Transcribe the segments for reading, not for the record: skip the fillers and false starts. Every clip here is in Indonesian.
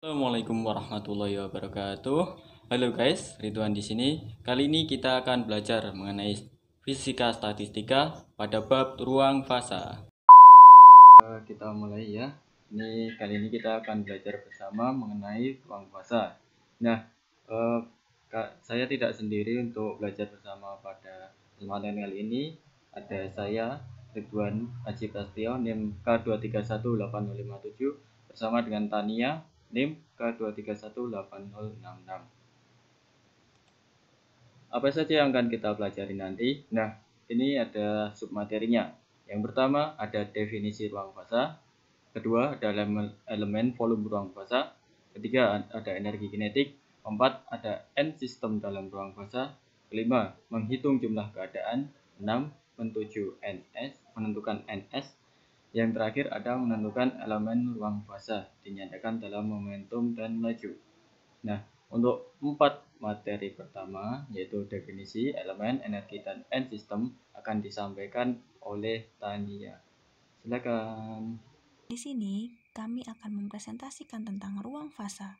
Assalamualaikum warahmatullahi wabarakatuh. Halo guys, Ridwan di sini. Kali ini kita akan belajar mengenai fisika statistika pada bab ruang fasa. Kita mulai ya. Kali ini kita akan belajar bersama mengenai ruang fasa. Nah, saya tidak sendiri untuk belajar bersama pada kesempatan kali ini. Ada saya, Ridwan Haji Prasetyo, NIM K2318057 bersama dengan Tania, NIM K2318066. Apa saja yang akan kita pelajari nanti? Nah, ini ada submaterinya. Yang pertama ada definisi ruang fasa, kedua ada elemen volume ruang fasa, ketiga ada energi kinetik, keempat ada N sistem dalam ruang fasa, kelima menghitung jumlah keadaan, enam menentukan NS, yang terakhir ada menentukan elemen ruang fasa dinyatakan dalam momentum dan laju. Nah, untuk 4 materi pertama, yaitu definisi, elemen, energi, dan N sistem, akan disampaikan oleh Tania. Silakan. Di sini, kami akan mempresentasikan tentang ruang fasa.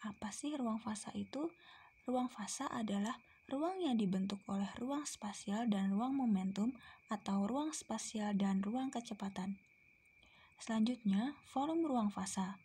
Apa sih ruang fasa itu? Ruang fasa adalah ruang yang dibentuk oleh ruang spasial dan ruang momentum atau ruang spasial dan ruang kecepatan. Selanjutnya, volume ruang fasa.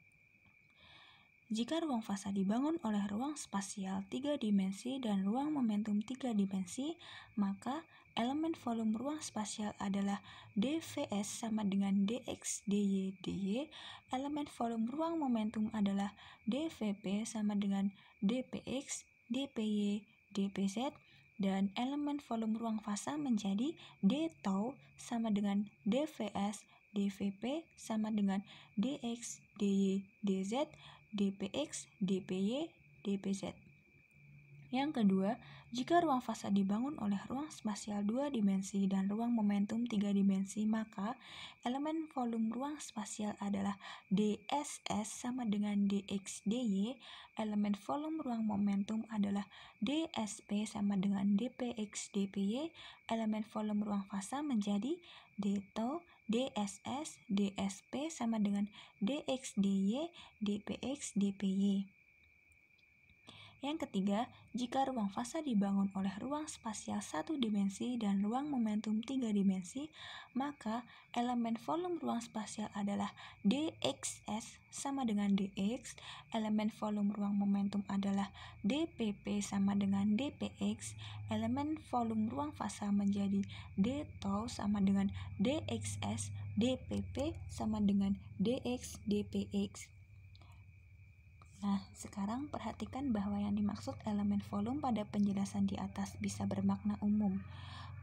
Jika ruang fasa dibangun oleh ruang spasial 3 dimensi dan ruang momentum 3 dimensi, maka elemen volume ruang spasial adalah dVs sama dengan dx dy dy. Elemen volume ruang momentum adalah dvp sama dengan dpx dpy dpz. Dan elemen volume ruang fasa menjadi d tau sama dengan dvs dvp sama dengan dx dy dz dpx, dpy, dpz. Yang kedua, jika ruang fasa dibangun oleh ruang spasial 2 dimensi dan ruang momentum 3 dimensi, maka elemen volume ruang spasial adalah dss sama dengan dx dy, elemen volume ruang momentum adalah dsp sama dengan dpx dpy, elemen volume ruang fasa menjadi d tau dss dsp sama dengan dx dy dpx dpy. Yang ketiga, jika ruang fasa dibangun oleh ruang spasial 1 dimensi dan ruang momentum 3 dimensi, maka elemen volume ruang spasial adalah dxs sama dengan dx, elemen volume ruang momentum adalah dpp sama dengan dpx, elemen volume ruang fasa menjadi d tau sama dengan dxs, dpp sama dengan dx dpx. Nah, sekarang perhatikan bahwa yang dimaksud elemen volume pada penjelasan di atas bisa bermakna umum.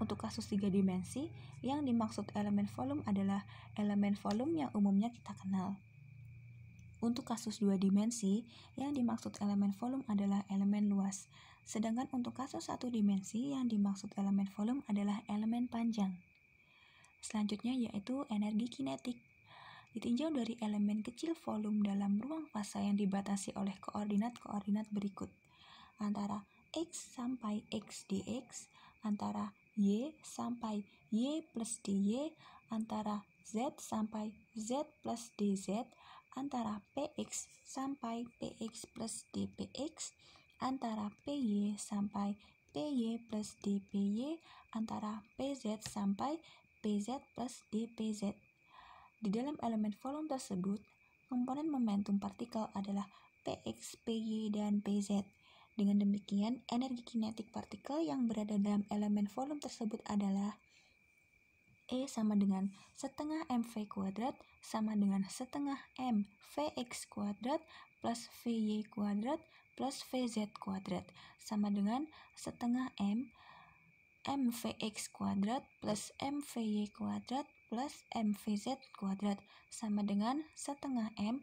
Untuk kasus 3 dimensi, yang dimaksud elemen volume adalah elemen volume yang umumnya kita kenal. Untuk kasus 2 dimensi, yang dimaksud elemen volume adalah elemen luas. Sedangkan untuk kasus 1 dimensi, yang dimaksud elemen volume adalah elemen panjang. Selanjutnya yaitu energi kinetik. Ditinjau dari elemen kecil volume dalam ruang fasa yang dibatasi oleh koordinat-koordinat berikut, antara x sampai x dx, antara y sampai y plus dy, antara z sampai z plus dz, antara px sampai px plus dpx, antara py sampai py plus dpy, antara pz sampai pz plus dpz. Di dalam elemen volume tersebut, komponen momentum partikel adalah Px, Py, dan Pz. Dengan demikian, energi kinetik partikel yang berada dalam elemen volume tersebut adalah E sama dengan setengah mv kuadrat sama dengan setengah m Vx kuadrat plus Vy kuadrat plus Vz kuadrat sama dengan setengah m mvx kuadrat plus mvy kuadrat plus mvz kuadrat sama dengan setengah m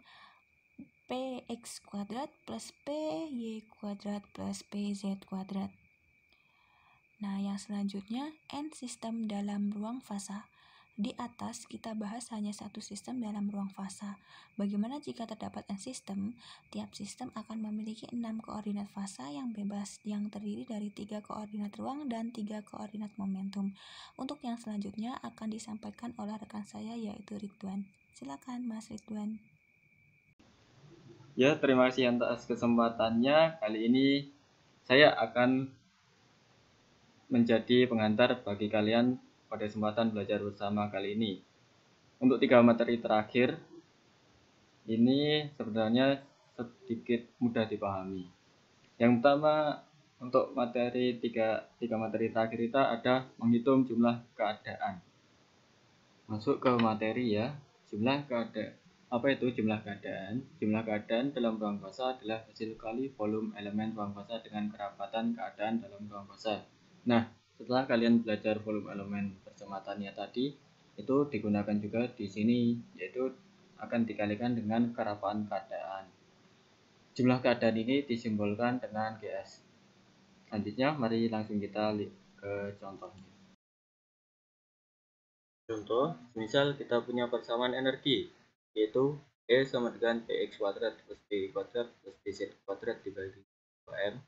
px kuadrat plus py kuadrat plus pz kuadrat. Nah, yang selanjutnya N sistem dalam ruang fasa. Di atas kita bahas hanya satu sistem dalam ruang fasa. Bagaimana jika terdapat N sistem? Tiap sistem akan memiliki 6 koordinat fasa yang bebas, yang terdiri dari 3 koordinat ruang dan 3 koordinat momentum. Untuk yang selanjutnya akan disampaikan oleh rekan saya yaitu Ridwan. Silakan Mas Ridwan. Ya, terima kasih atas kesempatannya. Kali ini saya akan menjadi pengantar bagi kalian pada kesempatan belajar bersama kali ini. Untuk 3 materi terakhir, ini sebenarnya sedikit mudah dipahami. Yang pertama, untuk tiga materi terakhir kita ada menghitung jumlah keadaan. Masuk ke materi ya, jumlah keadaan. Apa itu jumlah keadaan? Jumlah keadaan dalam ruang fasa adalah hasil kali volume elemen ruang fasa dengan kerapatan keadaan dalam ruang fasa. Nah, setelah kalian belajar volume elemen percematannya tadi, itu digunakan juga di sini, yaitu akan dikalikan dengan kerapatan keadaan. Jumlah keadaan ini disimbolkan dengan GS. Selanjutnya, mari langsung kita lihat ke contohnya. Contoh, misal kita punya persamaan energi, yaitu E sama dengan Px kuadrat plus B kuadrat plus Bz kuadrat dibagi 2M.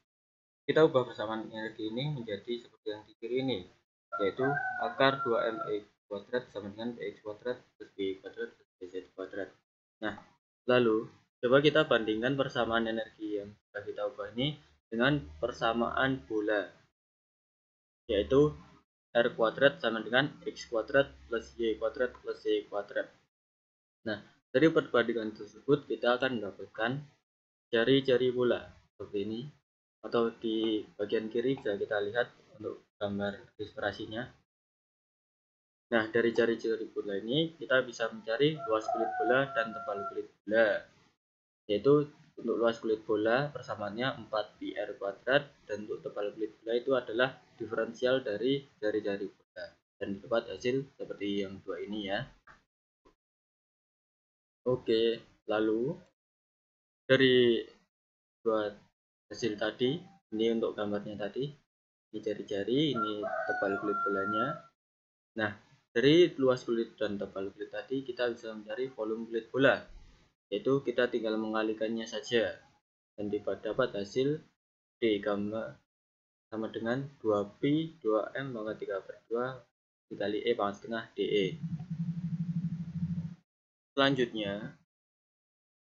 Kita ubah persamaan energi ini menjadi seperti yang di kiri ini, yaitu akar 2M kuadrat sama dengan Px kuadrat plus B kuadrat plus Bz kuadrat. Nah, lalu coba kita bandingkan persamaan energi yang sudah kita ubah ini dengan persamaan bola, yaitu R kuadrat sama dengan X kuadrat plus Y kuadrat plus Z kuadrat. Nah, dari perbandingan tersebut kita akan mendapatkan jari-jari bola seperti ini, atau di bagian kiri bisa kita lihat untuk gambar ilustrasinya. Nah, dari jari-jari bola ini kita bisa mencari luas kulit bola dan tebal kulit bola, yaitu untuk luas kulit bola persamaannya 4 pi R kuadrat, dan untuk tebal kulit bola itu adalah diferensial dari jari-jari bola, dan dapat hasil seperti yang dua ini ya. Oke, lalu dari dua hasil tadi, ini untuk gambarnya tadi, ini jari-jari, ini tebal kulit bolanya. Nah, dari luas kulit dan tebal kulit tadi kita bisa mencari volume kulit bola, yaitu kita tinggal mengalikannya saja, dan dapat hasil D gamma sama dengan 2pi 2m pangkat 3/2 dikali E pangkat setengah DE. Selanjutnya,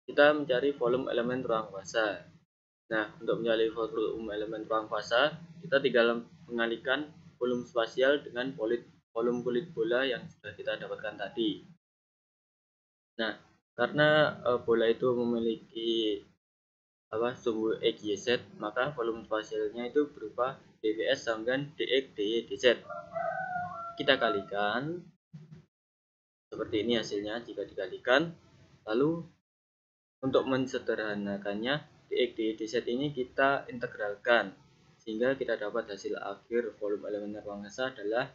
kita mencari volume elemen ruang fasa. Nah, untuk mencari volume elemen ruang fasa, kita tinggal mengalihkan volume spasial dengan volume kulit bola yang sudah kita dapatkan tadi. Nah, karena bola itu memiliki sumbu X, Y, Z, maka volume spasialnya itu berupa dWs sama dengan dx, dy, dz. Kita kalikan seperti ini hasilnya jika dikalikan. Lalu untuk mensederhanakannya, dx, dy, dz ini kita integralkan sehingga kita dapat hasil akhir volume elemen ruang fasa adalah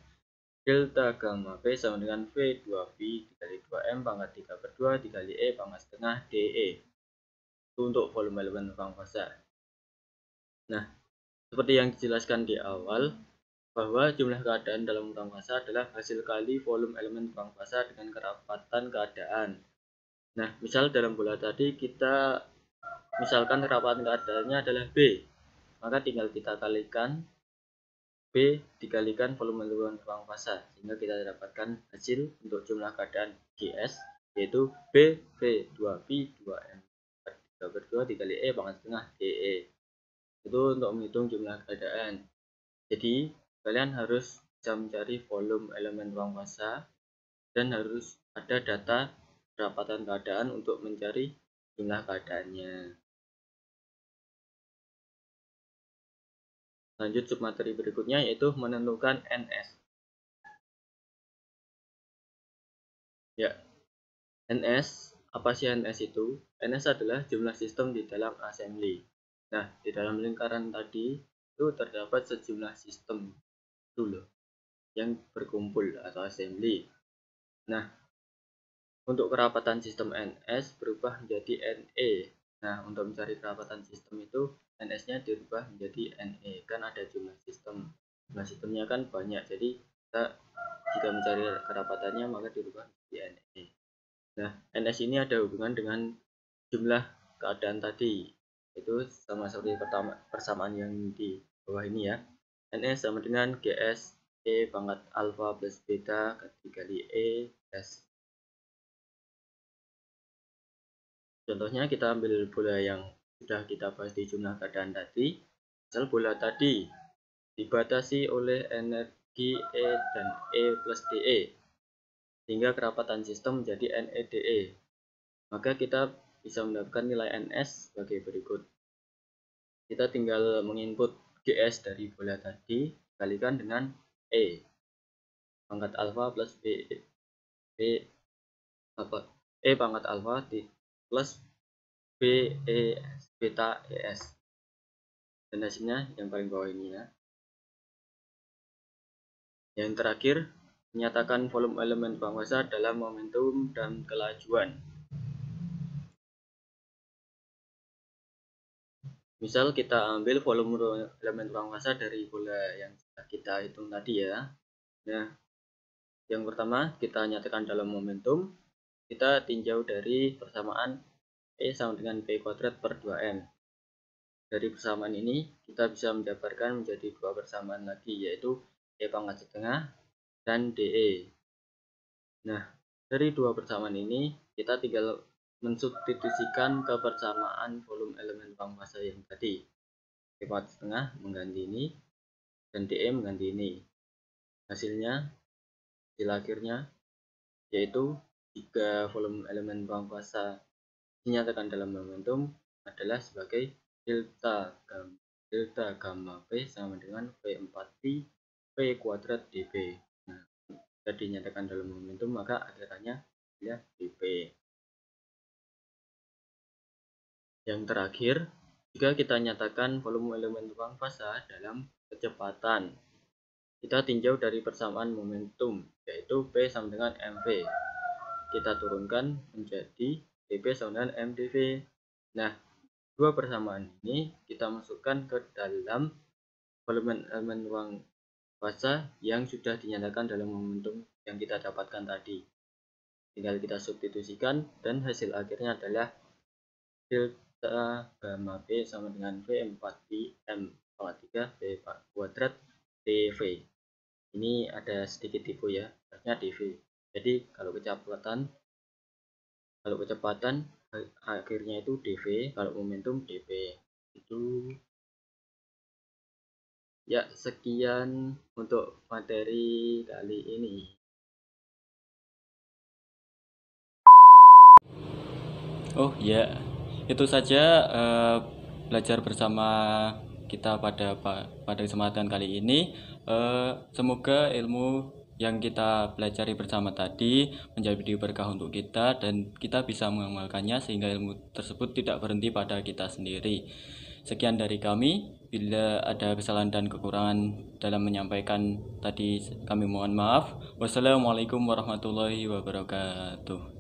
delta gamma P sama dengan V 2pi dikali 2m pangkat 3/2 dikali E pangkat setengah DE. Itu untuk volume elemen ruang fasa. Nah, seperti yang dijelaskan di awal, bahwa jumlah keadaan dalam ruang fasa adalah hasil kali volume elemen ruang fasa dengan kerapatan keadaan. Nah, misal dalam bola tadi kita misalkan kerapatan keadaannya adalah B, maka tinggal kita kalikan B dikalikan volume elemen ruang fasa, sehingga kita dapatkan hasil untuk jumlah keadaan GS, yaitu B V 2pi 2m 3/2 dikali E pangkat setengah DE. Itu untuk menghitung jumlah keadaan. Jadi kalian harus bisa mencari volume elemen ruang fasa dan harus ada data kerapatan keadaan untuk mencari jumlah keadaannya. Lanjut submateri berikutnya, yaitu menentukan NS. Ya, NS, apa sih NS itu? NS adalah jumlah sistem di dalam assembly. Nah, di dalam lingkaran tadi itu terdapat sejumlah sistem dulu yang berkumpul atau assembly. Nah, untuk kerapatan sistem NS berubah menjadi NE. Nah, untuk mencari kerapatan sistem itu NS-nya dirubah menjadi NE, kan ada jumlah sistem. Jumlah sistemnya kan banyak, jadi kita jika mencari kerapatannya maka dirubah menjadi NE. Nah, NS ini ada hubungan dengan jumlah keadaan tadi. Itu sama seperti persamaan yang di bawah ini ya. NS sama dengan GS E pangkat alfa plus beta dikali E S. Contohnya kita ambil bola yang sudah kita bahas di jumlah keadaan tadi. Misal bola tadi dibatasi oleh energi E dan E plus DE, sehingga kerapatan sistem menjadi NEDE. Maka kita bisa mendapatkan nilai NS sebagai berikut. Kita tinggal menginput GS dari bola tadi dikalikan dengan E pangkat alfa plus E pangkat alfa plus B beta ES, dan hasilnya yang paling bawah ini ya. Yang terakhir, menyatakan volume elemen ruang fasa dalam momentum dan kelajuan. Misal kita ambil volume elemen ruang fasa dari bola yang kita hitung tadi ya. Nah, yang pertama kita nyatakan dalam momentum, kita tinjau dari persamaan E sama dengan P kuadrat per 2M. Dari persamaan ini kita bisa menjabarkan menjadi dua persamaan lagi, yaitu E pangkat setengah dan DE. Nah, dari dua persamaan ini kita tinggal mensubstitusikan ke persamaan volume elemen ruang fasa yang tadi. E pangkat setengah mengganti ini dan DE mengganti ini. Hasil akhirnya yaitu jika volume elemen ruang fasa dinyatakan dalam momentum adalah sebagai delta gamma P sama dengan V4Pi P kuadrat dP. Nah, jika dinyatakan dalam momentum maka akhirannya adalah dP. Yang terakhir, jika kita nyatakan volume elemen ruang fasa dalam kecepatan, kita tinjau dari persamaan momentum, yaitu P sama dengan mv. Kita turunkan menjadi dP sama dengan mdv. Nah, dua persamaan ini kita masukkan ke dalam volume elemen ruang fasa yang sudah dinyatakan dalam momentum yang kita dapatkan tadi. Tinggal kita substitusikan dan hasil akhirnya adalah delta gamma P sama dengan V4Pi M pangkat 3 P kuadrat dV. Ini ada sedikit tipu ya, harusnya dV. Jadi kalau kecepatan akhirnya itu dV, kalau momentum dP. Itu ya, sekian untuk materi kali ini. Oh ya, itu saja belajar bersama kita pada kesempatan kali ini. Semoga ilmu yang kita pelajari bersama tadi menjadi berkah untuk kita dan kita bisa mengamalkannya sehingga ilmu tersebut tidak berhenti pada kita sendiri. Sekian dari kami. Bila ada kesalahan dan kekurangan dalam menyampaikan tadi, kami mohon maaf. Wassalamualaikum warahmatullahi wabarakatuh.